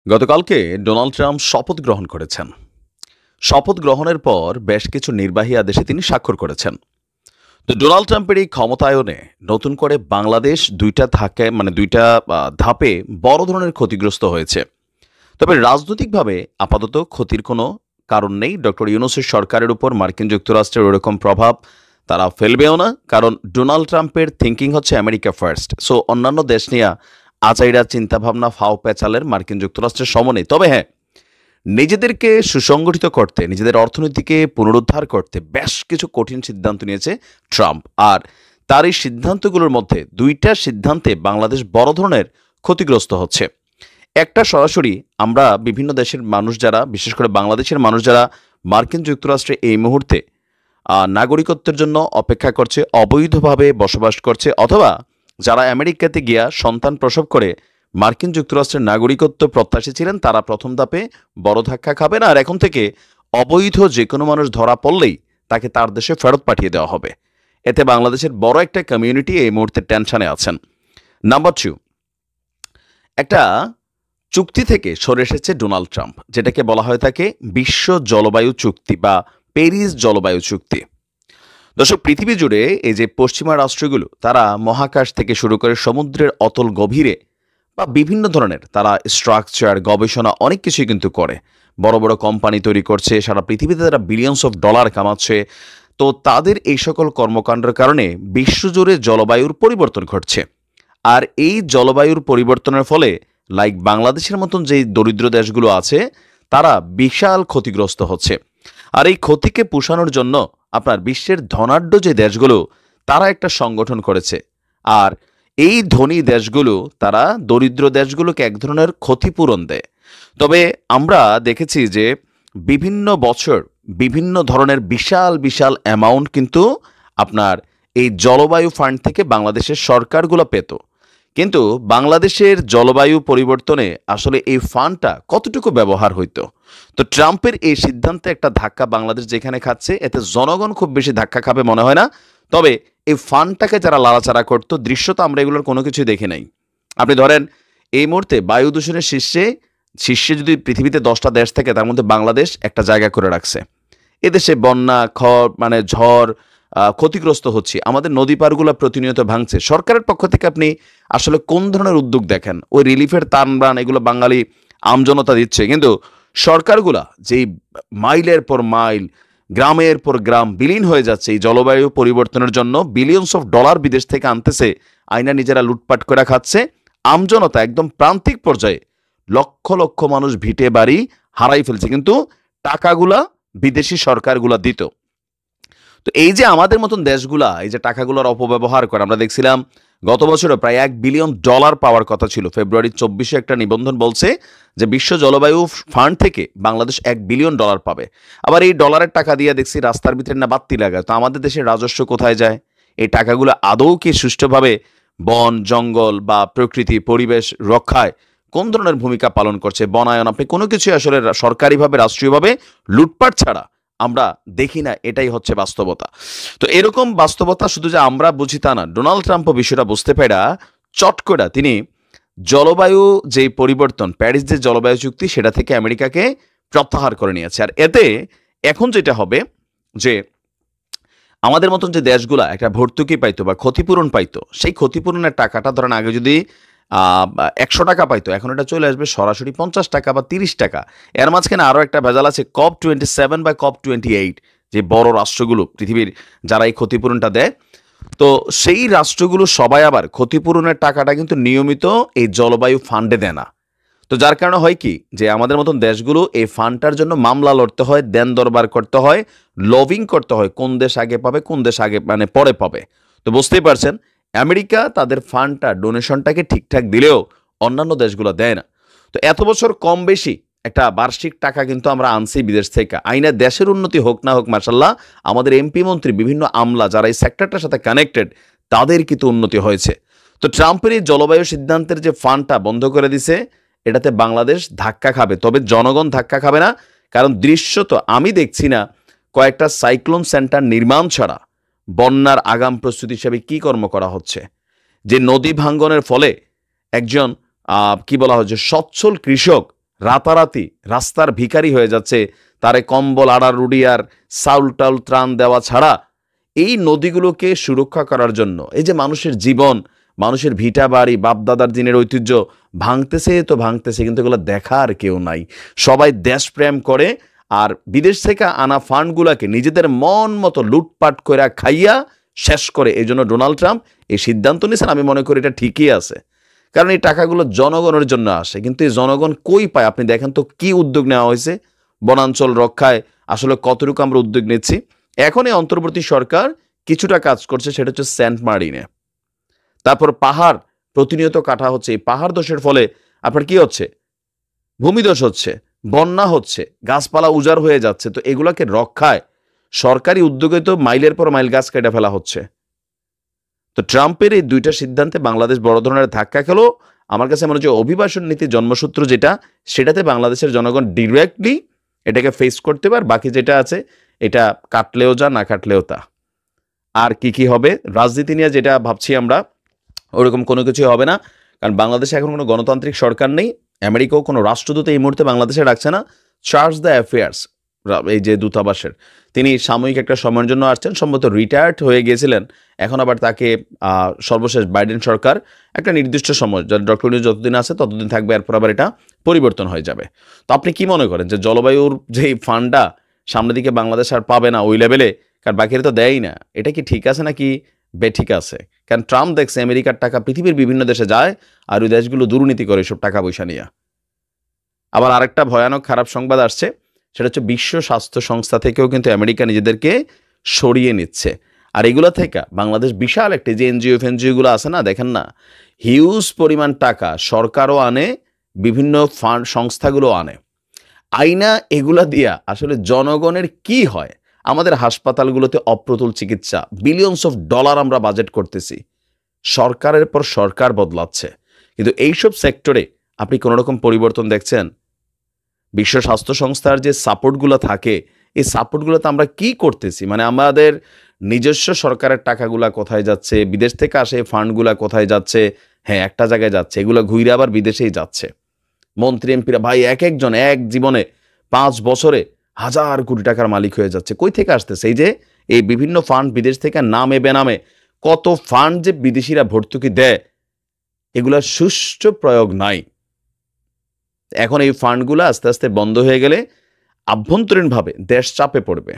গতকালকে Donald Trump শপথ গ্রহণ করেছেন। শপথ গ্রহণের পর বেশ কিছু নির্বাহী আদেশে তিনি স্বাক্ষর করেছেন। তো ডোনাল্ড ট্রাম্পের এই ক্ষমতায়নে নতুন করে বাংলাদেশ দুইটা ধাপে বড় ধরনের ক্ষতিগ্রস্ত হয়েছে। তবে রাজনৈতিকভাবে আপাতত ক্ষতির কোনো কারণ নেই। ডক্টর ইউনূসের সরকারের উপর মার্কিন যুক্তরাষ্ট্রের ওরকম প্রভাব তারা ফেলবেও না, কারণ ডোনাল্ড ট্রাম্পের থিঙ্কিং হচ্ছে আমেরিকা ফার্স্ট। সো অন্যান্য দেশ নিয়ে আজাইরা চিন্তাভাবনা ফাও পেঁচালের মার্কিন যুক্তরাষ্ট্রের সমনে। তবে হ্যাঁ, নিজেদেরকে সুসংগঠিত করতে, নিজেদের অর্থনীতিকে পুনরুদ্ধার করতে বেশ কিছু কঠিন সিদ্ধান্ত নিয়েছে ট্রাম্প। আর তার এই সিদ্ধান্তগুলোর মধ্যে দুইটা সিদ্ধান্তে বাংলাদেশ বড় ধরনের ক্ষতিগ্রস্ত হচ্ছে। একটা সরাসরি আমরা বিভিন্ন দেশের মানুষ যারা, বিশেষ করে বাংলাদেশের মানুষ যারা মার্কিন যুক্তরাষ্ট্রে এই মুহূর্তে নাগরিকত্বের জন্য অপেক্ষা করছে, অবৈধভাবে বসবাস করছে, অথবা যারা আমেরিকাতে গিয়া সন্তান প্রসব করে মার্কিন যুক্তরাষ্ট্রের নাগরিকত্ব প্রত্যাশী ছিলেন, তারা প্রথম ধাপে বড় ধাক্কা খাবেন। আর এখন থেকে অবৈধ যে কোনো মানুষ ধরা পড়লেই তাকে তার দেশে ফেরত পাঠিয়ে দেওয়া হবে। এতে বাংলাদেশের বড় একটা কমিউনিটি এই মুহূর্তে টেনশনে আছেন। নাম্বার 2, একটা চুক্তি থেকে সরে এসেছে ডোনাল্ড ট্রাম্প, যেটাকে বলা হয় থাকে বিশ্ব জলবায়ু চুক্তি বা প্যারিস জলবায়ু চুক্তি। দর্শক, পৃথিবী জুড়ে এই যে পশ্চিমা রাষ্ট্রগুলো, তারা মহাকাশ থেকে শুরু করে সমুদ্রের অতল গভীরে বা বিভিন্ন ধরনের তারা স্ট্রাকচার, গবেষণা অনেক কিছুই কিন্তু করে। বড় বড় কোম্পানি তৈরি করছে, সারা পৃথিবীতে তারা বিলিয়নস অফ ডলার কামাচ্ছে। তো তাদের এই সকল কর্মকাণ্ডের কারণে বিশ্বজুড়ে জলবায়ুর পরিবর্তন ঘটছে। আর এই জলবায়ুর পরিবর্তনের ফলে লাইক বাংলাদেশের মতন যেই দরিদ্র দেশগুলো আছে, তারা বিশাল ক্ষতিগ্রস্ত হচ্ছে। আর এই ক্ষতিকে পুষানোর জন্য আপনার বিশ্বের ধনাঢ্য যে দেশগুলো, তারা একটা সংগঠন করেছে। আর এই ধনী দেশগুলো তারা দরিদ্র দেশগুলোকে এক ধরনের ক্ষতিপূরণ দেয়। তবে আমরা দেখেছি যে বিভিন্ন বছর বিভিন্ন ধরনের বিশাল বিশাল অ্যামাউন্ট কিন্তু আপনার এই জলবায়ু ফান্ড থেকে বাংলাদেশের সরকারগুলো পেত। কিন্তু বাংলাদেশের জলবায়ু পরিবর্তনে আসলে এই ফান্ডটা কতটুকু ব্যবহার হইতো। তো ট্রাম্পের এই সিদ্ধান্তে একটা ধাক্কা বাংলাদেশ যেখানে খাচ্ছে, এতে জনগণ খুব বেশি ধাক্কা খাবে মনে হয় না। তবে এই ফান্ডটাকে যারা লাড়াচাড়া করতো, দৃশ্যত আমরা এগুলোর কোনো কিছুই দেখি নাই। আপনি ধরেন, এই মুহূর্তে বায়ু দূষণের শীর্ষে শীর্ষে যদি পৃথিবীতে 10টা দেশ থাকে, তার মধ্যে বাংলাদেশ একটা জায়গা করে রাখছে। এদেশে বন্যা, ঝড়, ক্ষতিগ্রস্ত হচ্ছে, আমাদের নদী পারগুলো প্রতিনিয়ত ভাঙছে। সরকারের পক্ষ থেকে আপনি আসলে কোন ধরনের উদ্যোগ দেখেন? ওই রিলিফের তানবান এগুলো বাঙালি আমজনতা দিচ্ছে, কিন্তু সরকারগুলা যেই মাইলের পর মাইল, গ্রামের পর গ্রাম বিলীন হয়ে যাচ্ছে এই জলবায়ু পরিবর্তনের জন্য, বিলিয়নস অফ ডলার বিদেশ থেকে আনতেছে, আইনা নিজেরা লুটপাট করে খাচ্ছে। আমজনতা একদম প্রান্তিক পর্যায়ে লক্ষ লক্ষ মানুষ ভিটে বাড়ি হারাই ফেলছে, কিন্তু টাকাগুলা বিদেশি সরকারগুলা দিত। তো এই যে আমাদের মতন দেশগুলা এই যে টাকাগুলোর অপব্যবহার করে, আমরা দেখছিলাম গত বছরে প্রায় $1 বিলিয়ন পাওয়ার কথা ছিল। ফেব্রুয়ারি 24-এ একটা নিবন্ধন বলছে যে বিশ্ব জলবায়ু ফান্ড থেকে বাংলাদেশ $1 বিলিয়ন পাবে। আবার এই ডলারের টাকা দিয়ে দেখছি রাস্তার ভিতরে না বাত্তি লাগায়। তো আমাদের দেশের রাজস্ব কোথায় যায়? এই টাকাগুলো আদৌ কি সুষ্ঠুভাবে বন জঙ্গল বা প্রকৃতি পরিবেশ রক্ষায় কোন ধরনের ভূমিকা পালন করছে? বনায়ন, আপনি কোনো কিছু আসলে সরকারিভাবে রাষ্ট্রীয়ভাবে লুটপাট ছাড়া আমরা দেখি না, এটাই হচ্ছে বাস্তবতা। তো এরকম বাস্তবতা শুধু যে আমরা বুঝি তা না, ডোনাল্ড ট্রাম্পও বিষয়টা বুঝতে পেরা চট করে তিনি জলবায়ু যে পরিবর্তন, প্যারিস যে জলবায়ু চুক্তি, সেটা থেকে আমেরিকাকে প্রত্যাহার করে নিয়েছে। আর এতে এখন যেটা হবে যে আমাদের মতন যে দেশগুলা একটা ভর্তুকি পাইতো বা ক্ষতিপূরণ পাইতো, সেই ক্ষতিপূরণের টাকাটা ধরেন আগে যদি 100 টাকা পাইতো, এখন এটা চলে আসবে সরাসরি 50 টাকা বা 30 টাকা। এর মাঝখানে আরও একটা ভেজাল আছে, COP27 বা COP28, যে বড় রাষ্ট্রগুলো পৃথিবীর যারা এই ক্ষতিপূরণটা দেয়, তো সেই রাষ্ট্রগুলো সবাই আবার ক্ষতিপূরণের টাকাটা কিন্তু নিয়মিত এই জলবায়ু ফান্ডে দেয় না। তো যার কারণে হয় কি, যে আমাদের মতন দেশগুলো এই ফান্ডটার জন্য মামলা লড়তে হয়, দেন দরবার করতে হয়, লবিং করতে হয়, কোন দেশ আগে পাবে, কোন দেশ আগে পরে পাবে। তো বুঝতেই পারছেন, আমেরিকা তাদের ফান্ডটা, ডোনেশনটাকে ঠিকঠাক দিলেও অন্যান্য দেশগুলো দেয় না। তো এত বছর কম বেশি একটা বার্ষিক টাকা কিন্তু আমরা আনছি বিদেশ থেকে। আইনা দেশের উন্নতি হোক না হোক, মার্শাল্লাহ আমাদের এমপি মন্ত্রী, বিভিন্ন আমলা যারা এই সেক্টরটার সাথে কানেক্টেড, তাদের কিন্তু উন্নতি হয়েছে। তো ট্রাম্পের এই জলবায়ু সিদ্ধান্তের যে ফান্ডটা বন্ধ করে দিছে, এটাতে বাংলাদেশ ধাক্কা খাবে। তবে জনগণ ধাক্কা খাবে না, কারণ দৃশ্যত আমি দেখছি না কয়েকটা সাইক্লোন সেন্টার নির্মাণ ছাড়া বন্যার আগাম প্রস্তুতি হিসেবে কি কর্ম করা হচ্ছে। যে নদী ভাঙ্গনের ফলে একজন কি বলা হচ্ছে সচ্ছল কৃষক রাতারাতি রাস্তার ভিখারি হয়ে যাচ্ছে, তারে কম্বল আড়া রুডি আর চাউল টাউল ত্রাণ দেওয়া ছাড়া এই নদীগুলোকে সুরক্ষা করার জন্য এই যে মানুষের জীবন, মানুষের ভিটা বাড়ি বাপদাদার দিনের ঐতিহ্য ভাঙতেছে তো ভাঙতেছে, কিন্তু এগুলো দেখার কেউ নাই। সবাই দেশপ্রেম করে আর বিদেশ থেকে আনা ফান্ডগুলোকে নিজেদের মন মতো লুটপাট করে খাইয়া শেষ করে। এই জন্য ডোনাল্ড ট্রাম্প এই সিদ্ধান্ত নিয়েছেন। আমি মনে করি এটা ঠিকই আছে, কারণ এই টাকাগুলো জনগণের জন্য আসে, কিন্তু এই জনগণ কই পায়? আপনি দেখেন তো কি উদ্যোগ নেওয়া হয়েছে বনাঞ্চল রক্ষায়, আসলে কতটুকু আমরা উদ্যোগ নিচ্ছি। এখন এই অন্তর্বর্তী সরকার কিছুটা কাজ করছে, সেটা হচ্ছে সেন্ট মার্টিনে। তারপর পাহাড় প্রতিনিয়ত কাটা হচ্ছে। এই পাহাড় ধসের ফলে আপনার কি হচ্ছে? ভূমিধস হচ্ছে, বন্যা হচ্ছে, গাছপালা উজাড় হয়ে যাচ্ছে। তো এগুলাকে রক্ষায় সরকারি উদ্যোগে তো মাইলের পর মাইল গাছ কেটে ফেলা হচ্ছে। তো ট্রাম্পের এই দুইটা সিদ্ধান্তে বাংলাদেশ বড় ধরনের ধাক্কা খেলো। আমার কাছে মনে হচ্ছে অভিবাসন নীতি জন্মসূত্র যেটা, সেটাতে বাংলাদেশের জনগণ ডিরেক্টলি এটাকে ফেস করতে পারে। বাকি যেটা আছে এটা কাটলেও যা, না কাটলেও তা। আর কি কি হবে রাজনীতি নিয়ে যেটা ভাবছি আমরা, ওরকম কোনো কিছুই হবে না, কারণ বাংলাদেশে এখন কোনো গণতান্ত্রিক সরকার নেই। আমেরিকাও কোনো রাষ্ট্রদূত এই মুহূর্তে বাংলাদেশে রাখছে না। চার্জ দ্য অ্যাফেয়ার্স, এই যে দূতাবাসের, তিনি সাময়িক একটা সময়ের জন্য আসছেন, সম্ভবত রিটায়ার্ড হয়ে গিয়েছিলেন। এখন আবার তাকে সর্বশেষ বাইডেন সরকার একটা নির্দিষ্ট সময়, ডক্টর ইউনূস যতদিন আছে ততদিন থাকবে, এরপর আবার এটা পরিবর্তন হয়ে যাবে। তো আপনি কি মনে করেন যে জলবায়ুর যে ফান্ডটা সামনের দিকে বাংলাদেশ আর পাবে না ওই লেভেলে, কারণ বাকিরা তো দেয়ই না, এটা কি ঠিক আছে নাকি বেঠিক আছে? কারণ ট্রাম্প দেখছে আমেরিকার টাকা পৃথিবীর বিভিন্ন দেশে যায়, আর ওই দেশগুলো দুর্নীতি করে সব টাকা পয়সা নিয়ে। আবার আরেকটা ভয়ানক খারাপ সংবাদ আসছে, সেটা হচ্ছে বিশ্ব স্বাস্থ্য সংস্থা থেকেও কিন্তু আমেরিকা নিজেদেরকে সরিয়ে নিচ্ছে। আর এগুলো থেকে বাংলাদেশ বিশাল একটি যে এনজিও ফেনজিওগুলো আছে না, দেখেন না, হিউজ পরিমাণ টাকা সরকারও আনে, বিভিন্ন ফান্ড সংস্থাগুলো আনে। আইনা এগুলা দিয়া আসলে জনগণের কি হয়? আমাদের হাসপাতালগুলোতে অপ্রতুল চিকিৎসা, বিলিয়নস অফ ডলার আমরা বাজেট করতেছি, সরকারের পর সরকার বদলাচ্ছে, কিন্তু এইসব সেক্টরে আপনি কোনো রকম পরিবর্তন দেখছেন? বিশ্ব স্বাস্থ্য সংস্থার যে সাপোর্টগুলো থাকে, এই সাপোর্টগুলোতে আমরা কি করতেছি? মানে আমাদের নিজস্ব সরকারের টাকাগুলা কোথায় যাচ্ছে, বিদেশ থেকে আসে ফান্ডগুলা কোথায় যাচ্ছে? হ্যাঁ, একটা জায়গায় যাচ্ছে, এগুলো ঘুরে আবার বিদেশেই যাচ্ছে। মন্ত্রী এমপিরা ভাই এক একজন এক জীবনে 5 বছরে হাজার কোটি টাকার মালিক হয়ে যাচ্ছে। কই থেকে আসতেছে? এই যে এই বিভিন্ন ফান্ড বিদেশ থেকে নামে বেনামে কত ফান্ড যে বিদেশিরা ভর্তুকি দেয়, এগুলার সুষ্ঠু প্রয়োগ নাই। এখন এই ফান্ডগুলো আস্তে আস্তে বন্ধ হয়ে গেলে আভ্যন্তরীণভাবে দেশ চাপে পড়বে।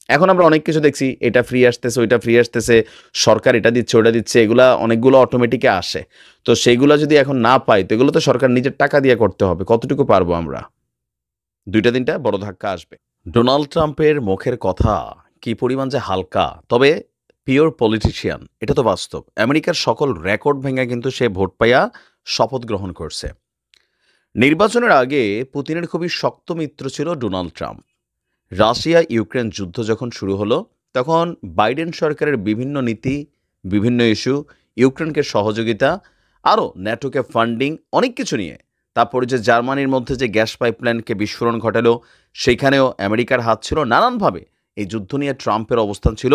এখন আমরা অনেক কিছু দেখছি, এটা ফ্রি আসতেছে, ওইটা ফ্রি আসতেছে, সরকার এটা দিচ্ছে ওটা দিচ্ছে, এগুলা অনেকগুলো অটোমেটিকে আসে। তো সেইগুলো যদি এখন না পাই, তো এগুলো তো সরকার নিজের টাকা দিয়ে করতে হবে। কতটুকু পারবো আমরা? 2-3টা বড় ধাক্কা আসবে। ডোনাল্ড ট্রাম্পের মুখের কথা কি পরিমাণ যে হালকা, তবে পিওর পলিটিশিয়ান, এটা তো বাস্তব। আমেরিকার সকল রেকর্ড ভেঙে কিন্তু সে ভোট পাইয়া শপথ গ্রহণ করছে। নির্বাচনের আগে পুতিনের খুবই শক্ত মিত্র ছিল ডোনাল্ড ট্রাম্প। রাশিয়া ইউক্রেন যুদ্ধ যখন শুরু হলো, তখন বাইডেন সরকারের বিভিন্ন নীতি, বিভিন্ন ইস্যু, ইউক্রেনকে সহযোগিতা, আরও ন্যাটোকে ফান্ডিং, অনেক কিছু নিয়ে, তারপরে যে জার্মানির মধ্যে যে গ্যাস পাইপলাইনকে বিস্ফোরণ ঘটালো, সেখানেও আমেরিকার হাত ছিল। নানানভাবে এই যুদ্ধ নিয়ে ট্রাম্পের অবস্থান ছিল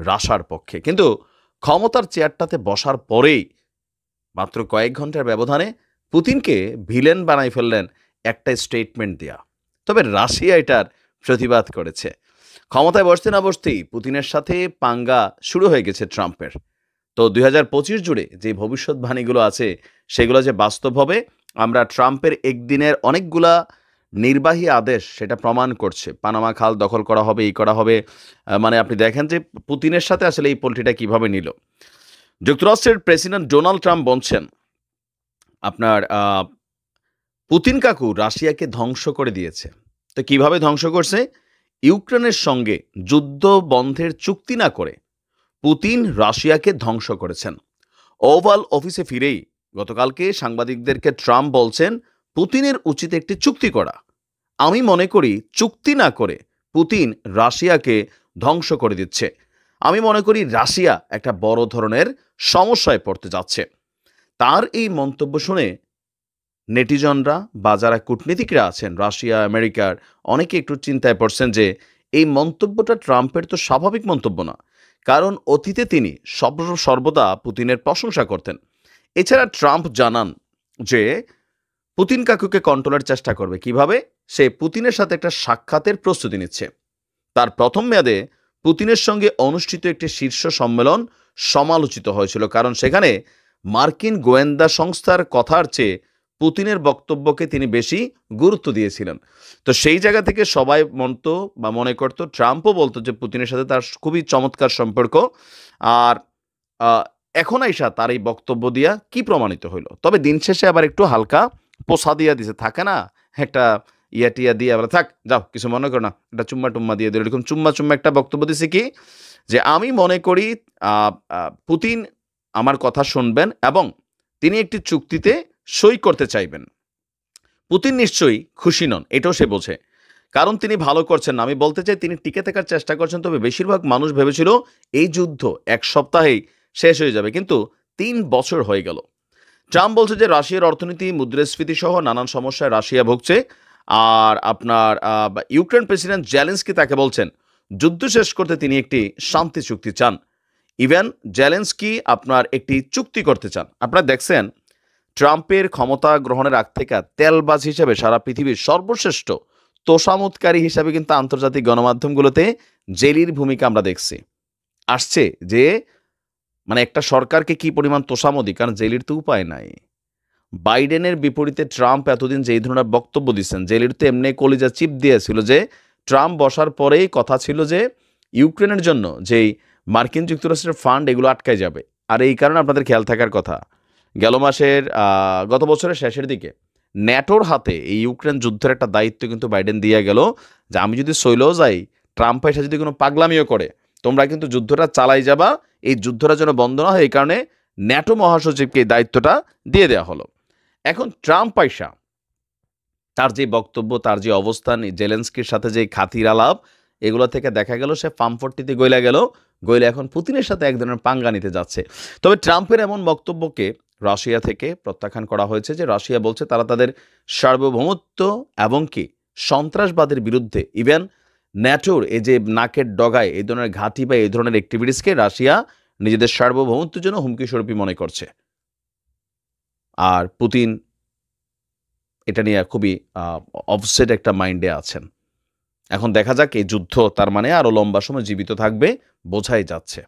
রাশার পক্ষে। কিন্তু ক্ষমতার চেয়ারটাতে বসার পরেই মাত্র কয়েক ঘন্টার ব্যবধানে পুতিনকে ভিলেন বানাই ফেললেন একটা স্টেটমেন্ট দেয়া। তবে রাশিয়া এটার প্রতিবাদ করেছে। ক্ষমতায় বসতে না বসতেই পুতিনের সাথে পাঙ্গা শুরু হয়ে গেছে ট্রাম্পের। তো 2025 জুড়ে যে ভবিষ্যৎবাণীগুলো আছে, সেগুলো যে বাস্তব হবে, আমরা ট্রাম্পের একদিনের অনেকগুলা নির্বাহী আদেশ সেটা প্রমাণ করছে। পানামা খাল দখল করা হবে, এই করা হবে। মানে আপনি দেখেন যে পুতিনের সাথে আসলে এই পোল্ট্রিটা কিভাবে নিল। যুক্তরাষ্ট্রের প্রেসিডেন্ট ডোনাল্ড ট্রাম্প বলছেন আপনার পুতিন কাকু রাশিয়াকে ধ্বংস করে দিয়েছে। তো কিভাবে ধ্বংস করছে? ইউক্রেনের সঙ্গে যুদ্ধ বন্ধের চুক্তি না করে পুতিন রাশিয়াকে ধ্বংস করেছেন। ওভাল অফিসে ফিরেই গতকালকে সাংবাদিকদেরকে ট্রাম্প বলছেন পুতিনের উচিত একটি চুক্তি করা। আমি মনে করি চুক্তি না করে পুতিন রাশিয়াকে ধ্বংস করে দিচ্ছে। আমি মনে করি রাশিয়া একটা বড় ধরনের সমস্যায় পড়তে যাচ্ছে। তার এই মন্তব্য শুনে নেটিজনরা বা যারা কূটনীতিকরা আছেন রাশিয়া আমেরিকার, অনেকে একটু চিন্তায় পড়ছেন যে এই মন্তব্যটা ট্রাম্পের তো স্বাভাবিক মন্তব্য না, কারণ অতীতে তিনি সর্বদা পুতিনের প্রশংসা করতেন। এছাড়া ট্রাম্প জানান যে পুতিন কাকুকে কন্ট্রোলের চেষ্টা করবে কিভাবে? সে পুতিনের সাথে একটা সাক্ষাতের প্রস্তুতি নিচ্ছে। তার প্রথম মেয়াদে পুতিনের সঙ্গে অনুষ্ঠিত একটি শীর্ষ সম্মেলন সমালোচিত হয়েছিল, কারণ সেখানে মার্কিন গোয়েন্দা সংস্থার কথার চেয়ে পুতিনের বক্তব্যকে তিনি বেশি গুরুত্ব দিয়েছিলেন। তো সেই জায়গা থেকে সবাই মনে করতো, ট্রাম্পও বলতো যে পুতিনের সাথে তার খুবই চমৎকার সম্পর্ক। আর এখন আইসা তার এই বক্তব্য দিয়া কি প্রমাণিত হইল? তবে দিন শেষে আবার একটু হালকা পোষা দিয়া দিছে, থাকে না একটা টিয়া দিয়ে আবার থাক যাও কিছু মনে করো না, এটা চুম্মা টুম্মা দিয়ে দিল, এরকম চুম্মা চুম্মা একটা বক্তব্য দিছে কি যে আমি মনে করি পুতিন আমার কথা শুনবেন এবং তিনি একটি চুক্তিতে সই করতে চাইবেন। পুতিন নিশ্চয়ই খুশি নন, এটাও সে বোঝে, কারণ তিনি ভালো করছেন না। আমি বলতে চাই তিনি টিকে থাকার চেষ্টা করছেন, তবে বেশিরভাগ মানুষ ভেবেছিল এই যুদ্ধ এক সপ্তাহেই শেষ হয়ে যাবে, কিন্তু 3 বছর হয়ে গেল। ট্রাম্প বলছে যে রাশিয়ার অর্থনীতি, মুদ্রাস্ফীতি সহ নানান সমস্যায় রাশিয়া ভুগছে। আর আপনার ইউক্রেন প্রেসিডেন্ট জেলেনস্কি তাকে বলছেন যুদ্ধ শেষ করতে তিনি একটি শান্তি চুক্তি চান। ইভেন জেলেনস্কি আপনার একটি চুক্তি করতে চান। আপনারা দেখছেন ট্রাম্পের ক্ষমতা গ্রহণের আগ থেকে তেলবাজ হিসেবে সারা পৃথিবীর সর্বশ্রেষ্ঠ তোষামতকারী হিসাবে কিন্তু আন্তর্জাতিক গণমাধ্যমগুলোতে জেলির ভূমিকা আমরা দেখছি। আসছে যে মানে একটা সরকারকে কি পরিমাণ তোষামতি, কারণ জেলির তো উপায় নাই। বাইডেনের বিপরীতে ট্রাম্প এতদিন যে এই ধরনের বক্তব্য দিচ্ছেন, জেলির তো এমনি কলিজা চিপ দিয়েছিল যে ট্রাম্প বসার পরেই কথা ছিল যে ইউক্রেনের জন্য যেই মার্কিন যুক্তরাষ্ট্রের ফান্ড এগুলো আটকায় যাবে। আর এই কারণে আপনাদের খেয়াল থাকার কথা, গত বছরের শেষের দিকে ন্যাটোর হাতে এই ইউক্রেন যুদ্ধের একটা দায়িত্ব কিন্তু বাইডেন দিয়ে গেল যে আমি যদি সইলেও যাই, ট্রাম্প এসে যদি কোনো পাগলামিও করে, তোমরা কিন্তু যুদ্ধটা চালাই যাবা, এই যুদ্ধটা যেন বন্ধ না হয় এই কারণে ন্যাটো মহাসচিবকে এই দায়িত্বটা দিয়ে দেওয়া হলো। এখন ট্রাম্প আইসা তার যে বক্তব্য, তার যে অবস্থান, জেলেনস্কির সাথে যে খাতির আলাপ, এগুলো থেকে দেখা গেল সে ফার্মফর্টিতে গইলে এখন পুতিনের সাথে এক ধরনের পাঙ্গা নিতে যাচ্ছে। তবে ট্রাম্পের এমন বক্তব্যকে রাশিয়া থেকে প্রত্যাখ্যান করা হয়েছে যে রাশিয়া বলছে তারা তাদের সার্বভৌমত্ব এবং কি সন্ত্রাসবাদের বিরুদ্ধে, ইভেন ন্যাটোর এই যে নাকের ডগায় এই ধরনের ঘাঁটি বা এই ধরনের অ্যাক্টিভিটিসকে রাশিয়া নিজেদের সার্বভৌমত্বের জন্য হুমকি স্বরূপই মনে করছে। আর পুতিন এটা নিয়ে খুবই অফসেট একটা মাইন্ডে আছেন। এখন দেখা যাক এই যুদ্ধ তার মানে আরো লম্বা সময় জীবিত থাকবে, বোঝাই যাচ্ছে।